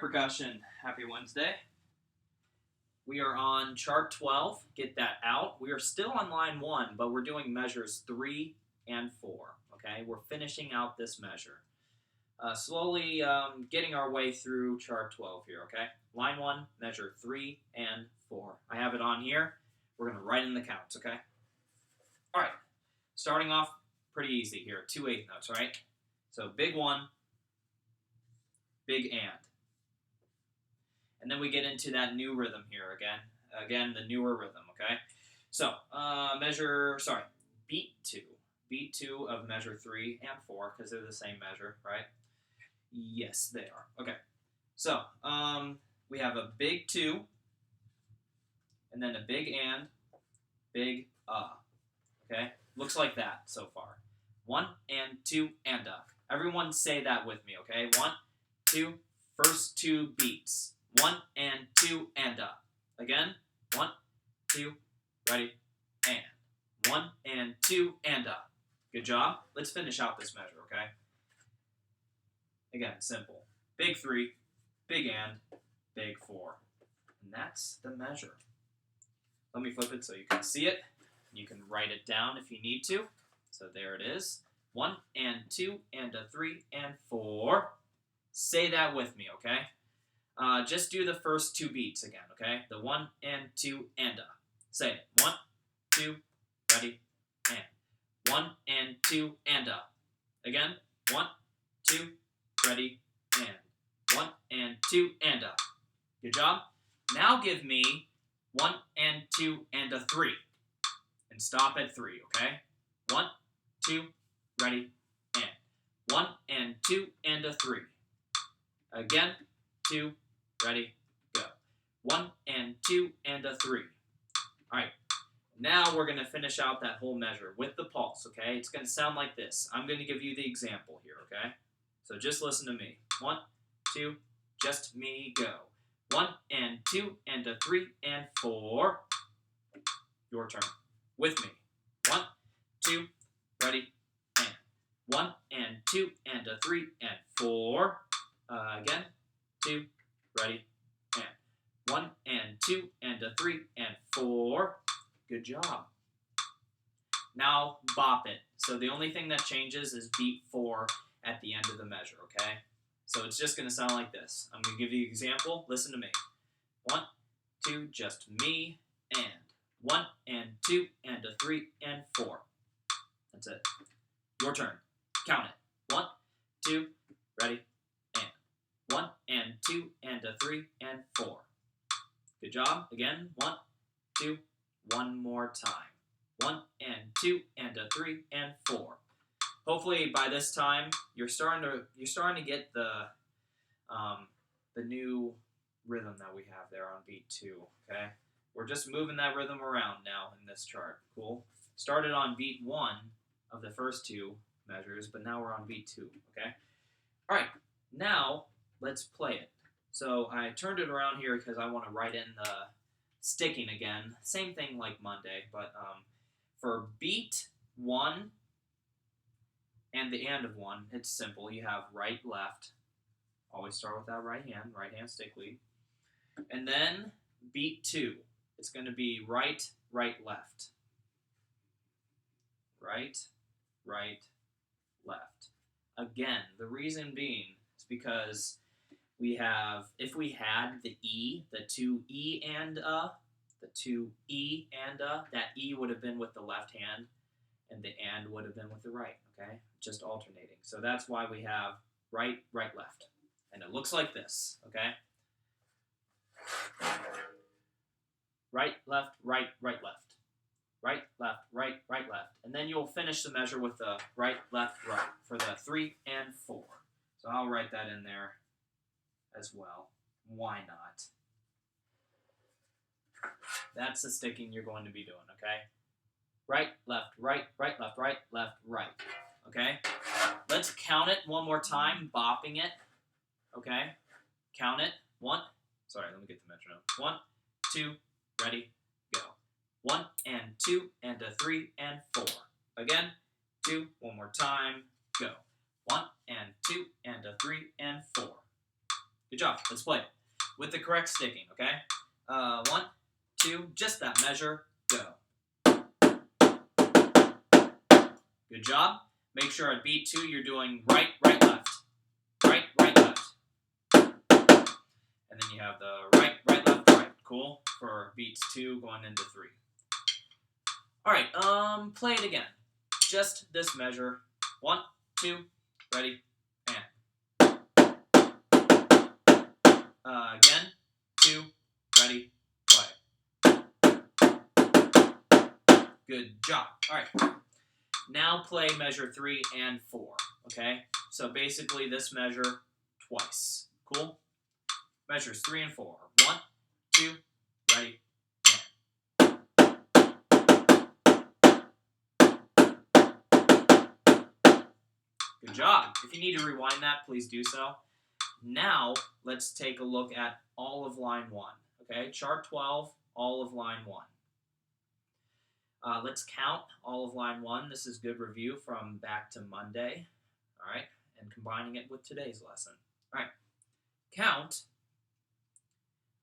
Percussion. Happy Wednesday. We are on chart 12. Get that out. We are still on line 1, but we're doing measures 3 and 4. Okay, we're finishing out this measure. Slowly getting our way through chart 12 here, okay? Line 1, measure 3 and 4. I have it on here. We're going to write in the counts, okay? All right, starting off pretty easy here. 2 8 notes, right? So big 1, big and. And then we get into that new rhythm here again. Again, the newer rhythm, okay? So, beat 2. Beat 2 of measure 3 and 4, because they're the same measure, right? Yes, they are. Okay. So, we have a big 2, and then a big and, big okay? Looks like that so far. 1 and 2 and Everyone say that with me, okay? 1, 2, first 2 beats. 1 and 2 and Again, 1, 2, ready, and. 1 and 2 and Good job. Let's finish out this measure, okay? Again, simple. Big 3, big and, big 4. And that's the measure. Let me flip it so you can see it. You can write it down if you need to. So there it is. 1 and 2 and 3 and 4. Say that with me, okay? Just do the first 2 beats again, okay? The 1 and 2 and Say it. 1, 2, ready, and. 1 and 2 and Again. 1, 2, ready, and. 1 and 2 and Good job. Now give me 1 and 2 and 3. And stop at 3, okay? 1, 2, ready, and. 1 and 2 and 3. Again. 2, ready, go. 1 and 2 and 3. All right. Now we're going to finish out that whole measure with the pulse, okay? It's going to sound like this. I'm going to give you the example here, okay? So just listen to me. 1, 2, just me, go. 1 and 2 and 3 and 4. Your turn. With me. 1, 2, ready, and. 1 and 2 and 3 and 4. Again. 2, ready, and. 1 and 2 and 3 and 4. Good job. Now bop it. So the only thing that changes is beat 4 at the end of the measure, okay? So it's just going to sound like this. I'm going to give you an example. Listen to me. 1, 2, just me, and. 1 and 2 and 3 and 4. That's it. Your turn. Count it. 1, 2, ready, and. 1 and 2 and 3 and 4. Good job. Again. 1, 2, one more time. 1 and 2 and 3 and 4. Hopefully by this time you're starting to get the new rhythm that we have there on beat 2. Okay, we're just moving that rhythm around now in this chart. Cool. Started on beat 1 of the first 2 measures, but now we're on beat 2. Okay. All right. Now let's play it. So I turned it around here because I want to write in the sticking again. Same thing like Monday, but for beat 1 and the and of 1, it's simple. You have right, left. Always start with that right hand stick lead. And then beat 2, it's going to be right, right, left. Right, right, left. Again, the reason being is because we have, if we had the E, the 2 E and the 2 E and that E would have been with the left hand, and the and would have been with the right, okay? Just alternating. So that's why we have right, right, left. And it looks like this, okay? Right, left, right, right, left. Right, left, right, right, left. And then you'll finish the measure with the right, left, right for the 3 and 4. So I'll write that in there as well. Why not? That's the sticking you're going to be doing, okay? Right, left, right, right, left, right, left, right. Okay? Let's count it one more time, bopping it. Okay? Count it. 1. Sorry, let me get the metronome. 1, 2, ready, go. 1 and 2 and 3 and 4. Again, 2, one more time, go. 1 and 2 and 3 and 4. Good job. Let's play it with the correct sticking, okay? 1, 2, just that measure, go. Good job. Make sure at beat 2 you're doing right, right, left. Right, right, left. And then you have the right, right, left, right. Cool. For beats 2 going into 3. All right, play it again. Just this measure. 1, 2, ready, and. Again, 2, ready, play. Good job. All right. Now play measure 3 and 4, okay? So basically this measure twice. Cool? Measures 3 and 4. 1, 2, ready, and. Good job. If you need to rewind that, please do so. Now, let's take a look at all of line 1, okay? Chart 12, all of line 1. Let's count all of line 1. This is good review from back to Monday, all right? And combining it with today's lesson. All right, count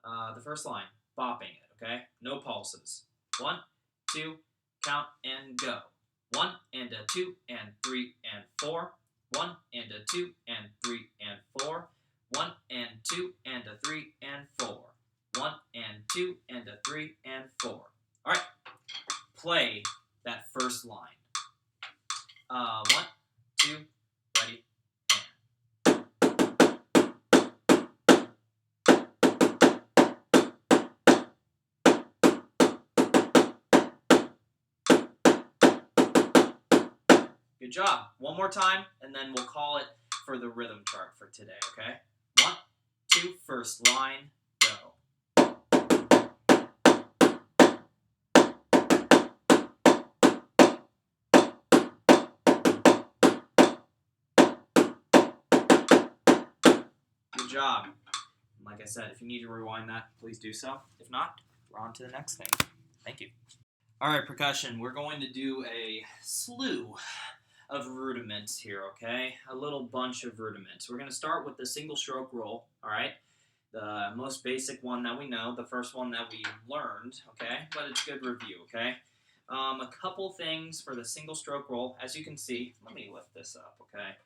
the first line, bopping it, okay? No pulses. 1, 2, count and go. 1 and a 2 and 3 and 4. 1 and a 2 and 3 and 4. 1 and 2 and a 3 and 4. 1 and 2 and a 3 and 4. All right, play that first line. 1, 2, ready, and. Good job. One more time, and then we'll call it for the rhythm chart for today, okay? 1, 2, first line, go. Good job. And like I said, if you need to rewind that, please do so. If not, we're on to the next thing. Thank you. All right, percussion, we're going to do a slew of rudiments here, okay? A little bunch of rudiments. We're going to start with the single stroke roll, all right? The most basic one that we know, the first one that we learned, okay? But it's good review, okay? A couple things for the single stroke roll. As you can see, let me lift this up, okay?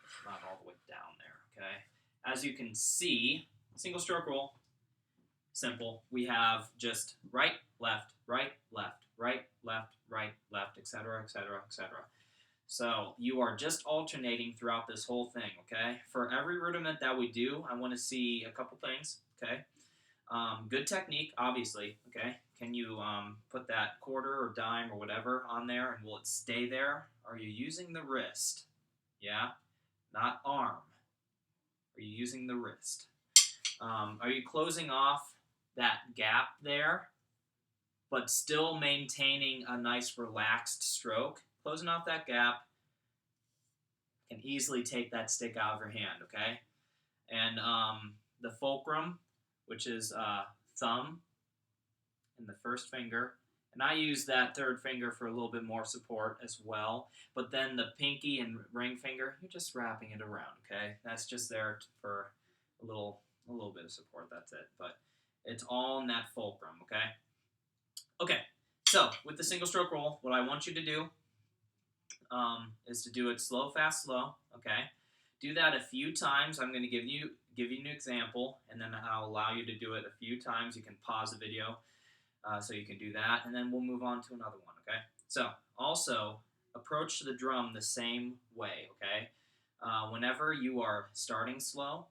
It's not all the way down there, okay? As you can see, single stroke roll, simple. We have just right, left, right, left, right, left, right, left, etc., etc., etc. So you are just alternating throughout this whole thing, okay? For every rudiment that we do, I want to see a couple things, okay? Good technique, obviously, okay? Can you put that quarter or dime or whatever on there, and will it stay there? Are you using the wrist? Yeah? Not arm. Are you using the wrist? Are you closing off that gap there, but still maintaining a nice relaxed stroke? Closing off that gap can easily take that stick out of your hand, okay? And the fulcrum, which is thumb and the first finger, and I use that third finger for a little bit more support as well, but then the pinky and ring finger, you're just wrapping it around, okay? That's just there for a little bit of support, that's it, but it's all in that fulcrum, okay? Okay, so with the single stroke roll, what I want you to do is to do it slow, fast, slow, okay? Do that a few times. I'm going to give you an example, and then I'll allow you to do it a few times. You can pause the video so you can do that, and then we'll move on to another one, okay? So also, approach the drum the same way, okay? Whenever you are starting slow,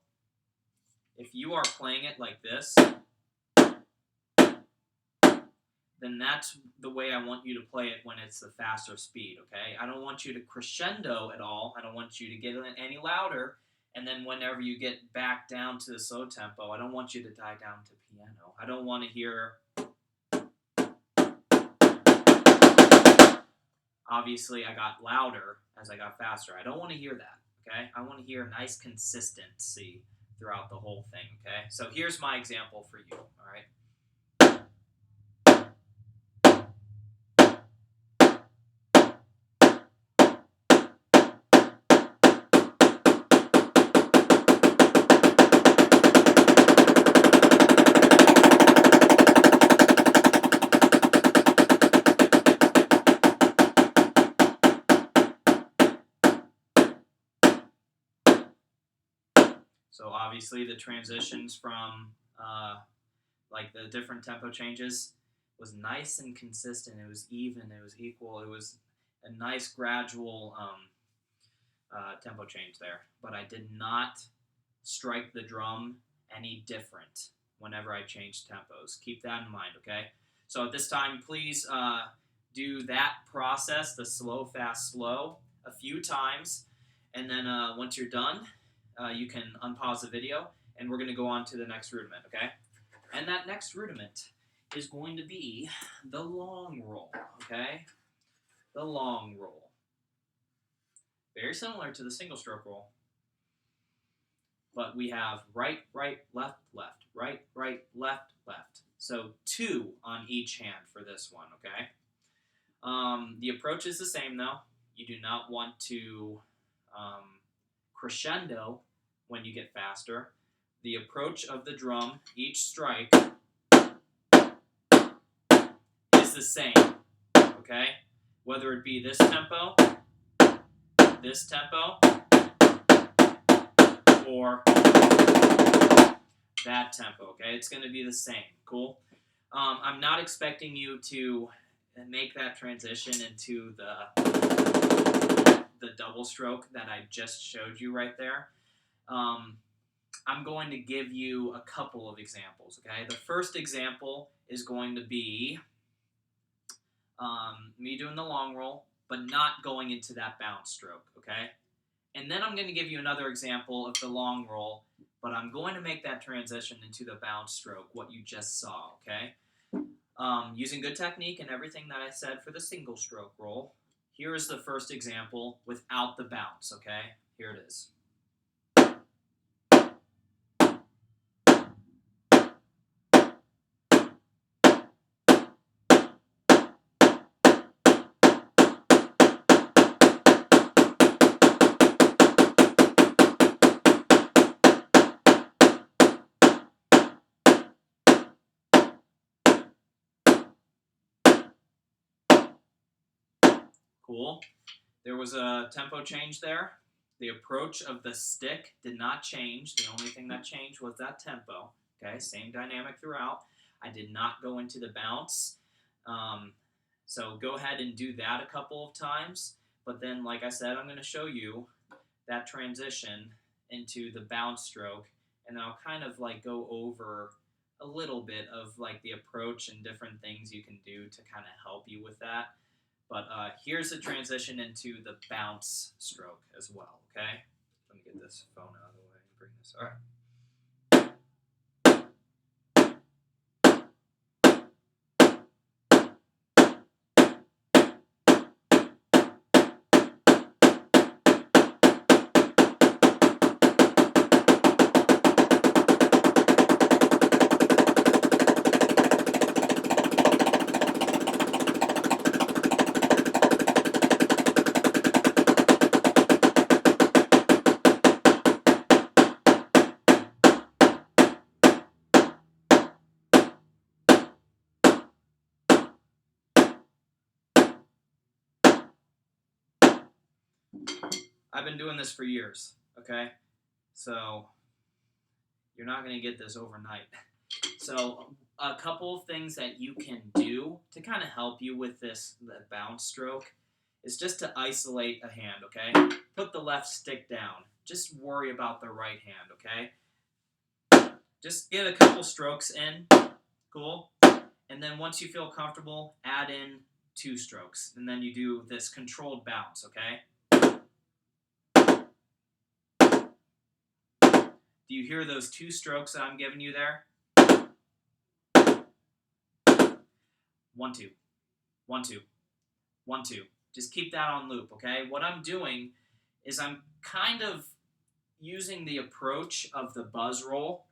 if you are playing it like this, then that's the way I want you to play it when it's the faster speed, okay? I don't want you to crescendo at all. I don't want you to get any louder, and then whenever you get back down to the slow tempo, I don't want you to die down to piano. I don't want to hear... Obviously, I got louder as I got faster. I don't want to hear that, okay? I want to hear nice consistency throughout the whole thing, okay? So here's my example for you, all right? So obviously the transitions from like the different tempo changes was nice and consistent. It was even, it was equal, it was a nice gradual tempo change there. But I did not strike the drum any different whenever I changed tempos. Keep that in mind, okay? So at this time, please do that process, the slow, fast, slow, a few times. And then once you're done, you can unpause the video, and we're going to go on to the next rudiment, okay? And that next rudiment is going to be the long roll, okay? The long roll. Very similar to the single stroke roll. But we have right, right, left, left, right, right, left, left. So 2 on each hand for this one, okay? The approach is the same, though. You do not want to crescendo when you get faster. The approach of the drum, each strike, is the same, okay? Whether it be this tempo, or that tempo, okay? It's going to be the same, cool? I'm not expecting you to make that transition into the double stroke that I just showed you right there. I'm going to give you a couple of examples, okay? The first example is going to be me doing the long roll, but not going into that bounce stroke, okay? And then I'm going to give you another example of the long roll, but I'm going to make that transition into the bounce stroke, what you just saw, okay? Using good technique and everything that I said for the single stroke roll, here is the first example without the bounce, okay? Here it is. Cool. There was a tempo change there. The approach of the stick did not change. The only thing that changed was that tempo. Okay, same dynamic throughout. I did not go into the bounce. So go ahead and do that a couple of times. But then, like I said, I'm going to show you that transition into the bounce stroke. And I'll kind of like go over a little bit of like the approach and different things you can do to kind of help you with that. But here's the transition into the bounce stroke as well, okay? Let me get this phone out of the way and bring this. All right. I've been doing this for years, okay? So you're not going to get this overnight. So a couple of things that you can do to kind of help you with this, the bounce stroke, is just to isolate a hand, okay? Put the left stick down. Just worry about the right hand, okay? Just get a couple strokes in, cool? And then once you feel comfortable, add in 2 strokes. And then you do this controlled bounce, okay? Do you hear those 2 strokes that I'm giving you there? 1, 2, 1, 2, 1, 2. Just keep that on loop, okay? What I'm doing is I'm kind of using the approach of the buzz roll.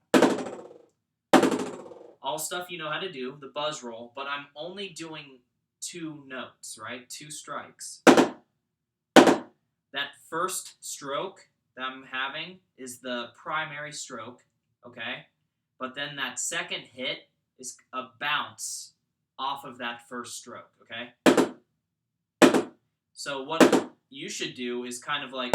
All stuff you know how to do, the buzz roll, but I'm only doing 2 notes, right? 2 strikes. That first stroke that I'm having is the primary stroke, okay? But then that second hit is a bounce off of that first stroke, okay? So what you should do is kind of like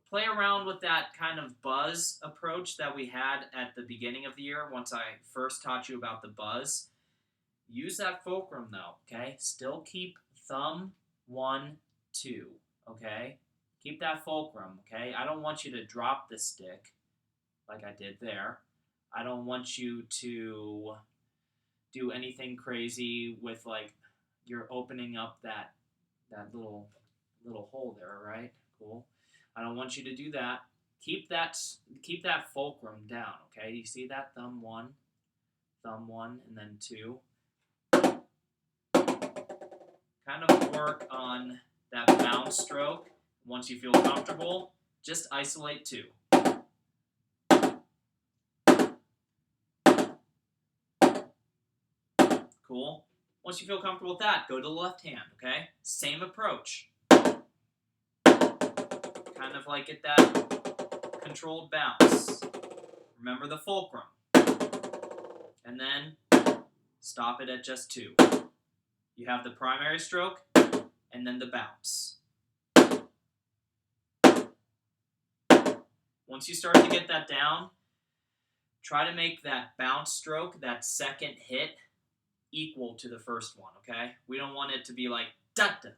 play around with that kind of buzz approach that we had at the beginning of the year once I first taught you about the buzz. Use that fulcrum though, okay? Still keep thumb 1, 2, okay? Keep that fulcrum, okay? I don't want you to drop the stick like I did there. I don't want you to do anything crazy with like you're opening up that little hole there, right? Cool. I don't want you to do that. Keep that fulcrum down, okay? You see that thumb 1, and then 2. Kind of work on that bounce stroke. Once you feel comfortable, just isolate 2. Cool. Once you feel comfortable with that, go to the left hand, okay? Same approach. Kind of like get that controlled bounce. Remember the fulcrum. And then stop it at just 2. You have the primary stroke and then the bounce. Once you start to get that down, try to make that bounce stroke, that second hit, equal to the first one, okay? We don't want it to be like da-da,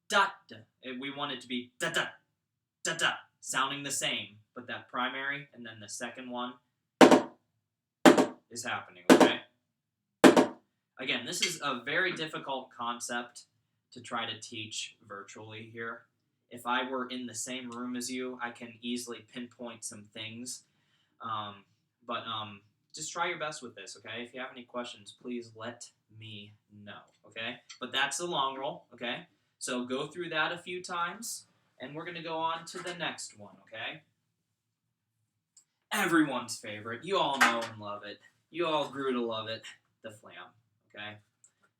da-da. We want it to be da-da, da-da, sounding the same, but that primary and then the second one is happening, okay? Again, this is a very difficult concept to try to teach virtually here. If I were in the same room as you, I can easily pinpoint some things, but just try your best with this, okay? If you have any questions, please let me know, okay? But that's the long roll, okay? So go through that a few times, and we're going to go on to the next one, okay? Everyone's favorite. You all know and love it. You all grew to love it. The flam, okay?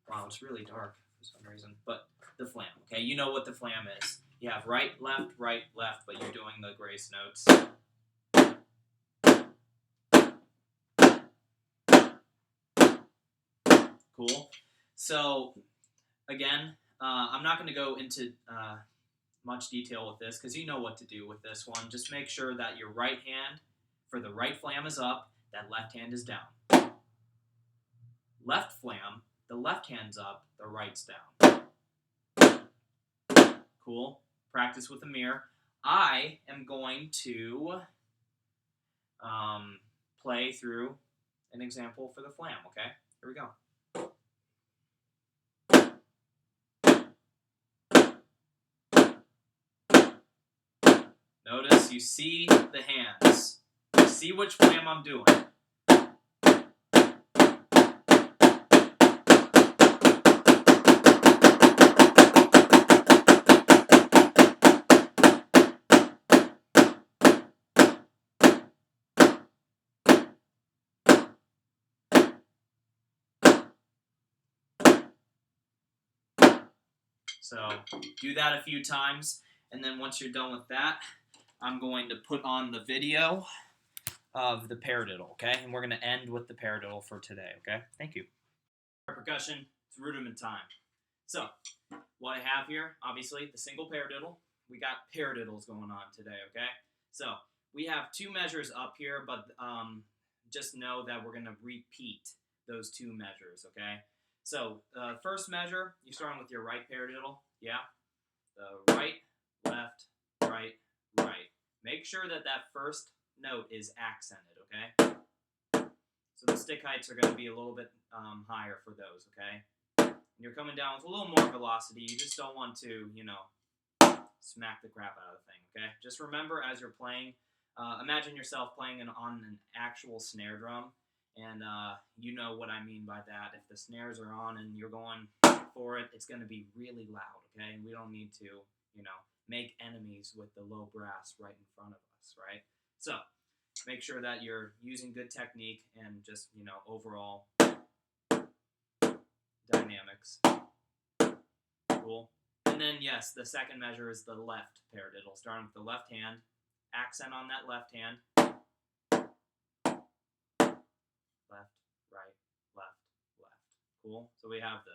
Wow, it's really dark for some reason. But the flam, okay? You know what the flam is. You have right, left, but you're doing the grace notes. Cool. So, again, I'm not going to go into much detail with this because you know what to do with this one. Just make sure that your right hand for the right flam is up, that left hand is down. Left flam, the left hand's up, the right's down. Cool. Practice with a mirror. I am going to play through an example for the flam, okay? Here we go. Notice you see the hands. You see which flam I'm doing. So do that a few times, and then once you're done with that, I'm going to put on the video of the paradiddle, okay? And we're going to end with the paradiddle for today, okay? Thank you. Percussion, it's rudiment time. So, what I have here, obviously, the single paradiddle. We got paradiddles going on today, okay? So, we have 2 measures up here, but just know that we're going to repeat those 2 measures, okay? So, first measure, you're starting with your right paradiddle, yeah? The right, left, right, right. Make sure that that first note is accented, okay? So the stick heights are going to be a little bit higher for those, okay? And you're coming down with a little more velocity. You just don't want to, you know, smack the crap out of the thing, okay? Just remember as you're playing, imagine yourself playing on an actual snare drum, and you know what I mean by that. If the snares are on and you're going for it, it's going to be really loud, okay? And we don't need to, you know, make enemies with the low brass right in front of us, right? So, make sure that you're using good technique and just, you know, overall dynamics. Cool. And then, yes, the second measure is the left paradiddle, starting with the left hand, accent on that left hand, left, right, left, left. Cool. So we have the,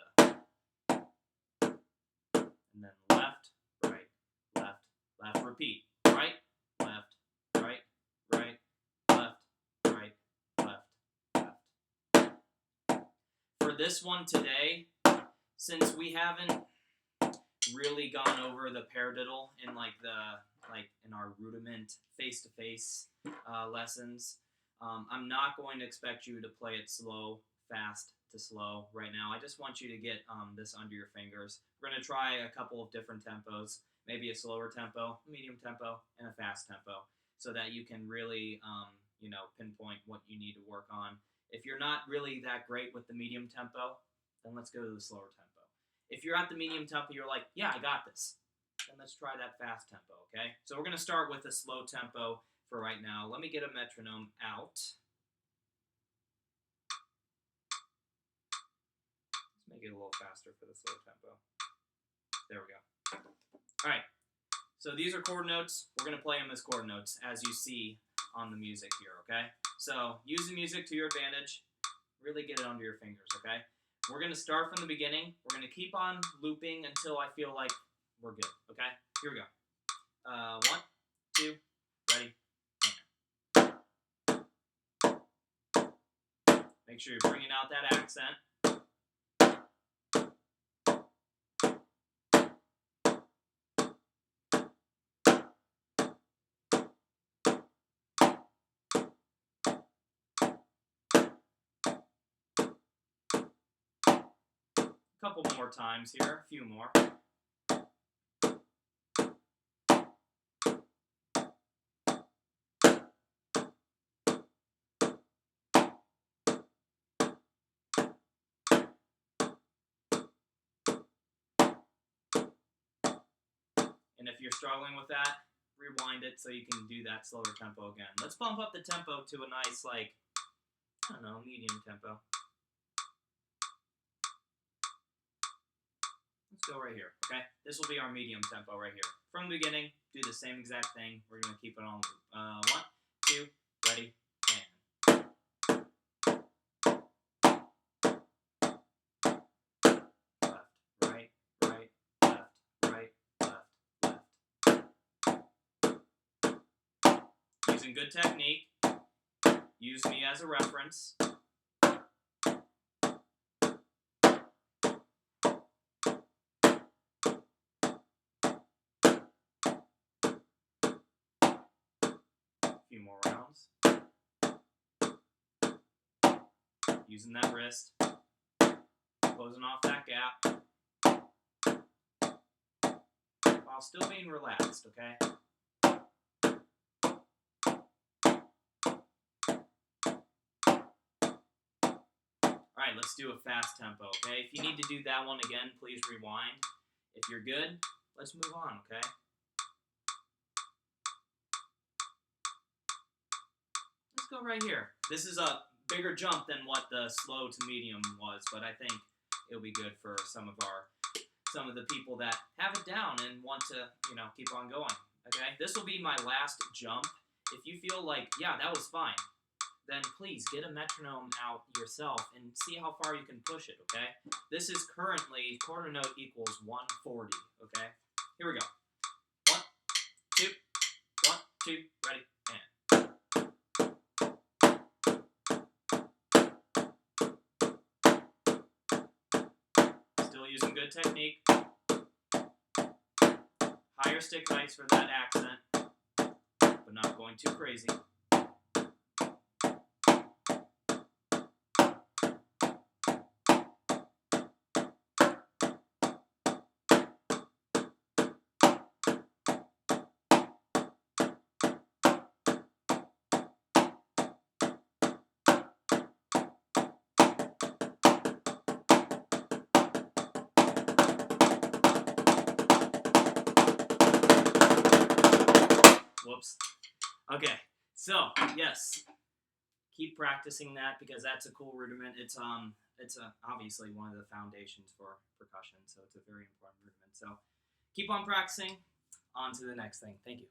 and then left, right, left, left, repeat. Right, this one today, since we haven't really gone over the paradiddle in in our rudiment face-to-face lessons, I'm not going to expect you to play it slow, fast to slow right now. I just want you to get this under your fingers. We're going to try a couple of different tempos, maybe a slower tempo, a medium tempo, and a fast tempo, so that you can really pinpoint what you need to work on. If you're not really that great with the medium tempo, then let's go to the slower tempo. If you're at the medium tempo, you're like, yeah, I got this, then let's try that fast tempo, okay? So we're going to start with a slow tempo for right now. Let me get a metronome out. Let's make it a little faster for the slow tempo. There we go. All right, so these are chord notes. We're going to play them as chord notes, as you see on the music here, okay? So use the music to your advantage. Really get it under your fingers, okay? We're going to start from the beginning. We're going to keep on looping until I feel like we're good, okay? Here we go. 1, 2, ready, and. Make sure you're bringing out that accent. A couple more times here, a few more. And if you're struggling with that, rewind it so you can do that slower tempo again. Let's bump up the tempo to a nice, medium tempo. Let's go right here, okay? This will be our medium tempo right here. From the beginning, do the same exact thing. We're going to keep it on 1, 2, ready, and. Left, right, right, left, right, left, left. Using good technique. Use me as a reference. Few more rounds. Using that wrist. Closing off that gap. While still being relaxed, okay? Alright, let's do a fast tempo, okay? If you need to do that one again, please rewind. If you're good, let's move on, okay? Let's go right here. This is a bigger jump than what the slow to medium was, but I think it'll be good for some of the people that have it down and want to, keep on going. Okay? This will be my last jump. If you feel like, yeah, that was fine, then please get a metronome out yourself and see how far you can push it, okay? This is currently quarter note equals 140, okay? Here we go. 1, 2, 1, 2, ready, and. Using good technique. Higher stick heights for that accent, but not going too crazy. Whoops. Okay, so yes, keep practicing that because that's a cool rudiment. It's obviously one of the foundations for percussion, so it's a very important rudiment. So keep on practicing. On to the next thing. Thank you.